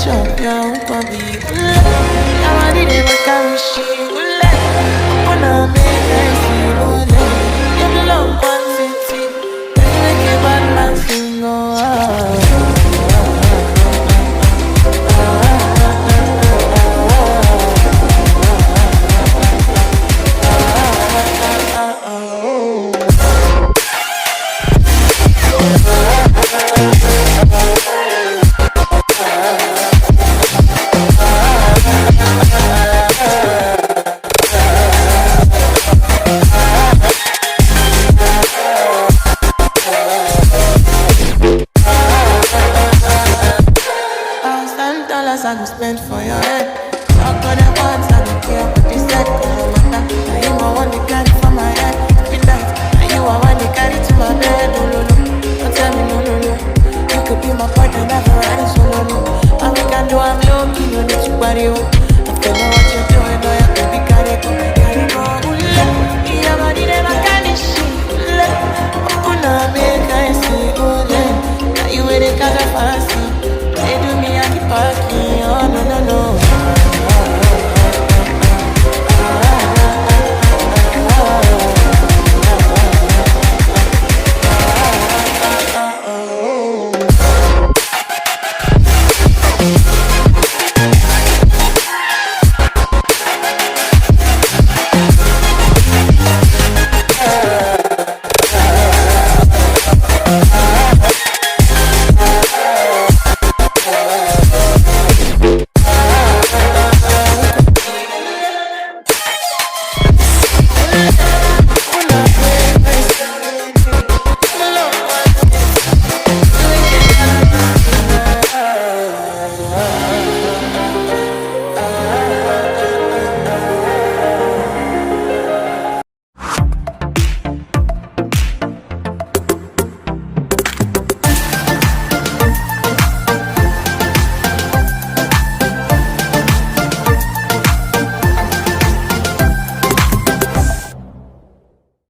chop ya upabi. Yamadi de makamishi ule. Upona make I see ule. You belong quantity. Then you make a bad man sing I go spend for your head. Talk on the ones I don't care what they said. Cause no matter, now you are one they carry from my head. Be nice, now you are one they carry to my bed. No, no, no, don't tell me no, no, no. You could be my partner, never riding solo, no. All we can do, I'm low-key, no need to worry, oh. After know what you're doing, oh, yeah, baby, carry go. Ule, yeah, body, them, I can't shit. Ule, Okuna, make I see, ule. Now you with the kind of fancy. They do me, I keep parking, oh.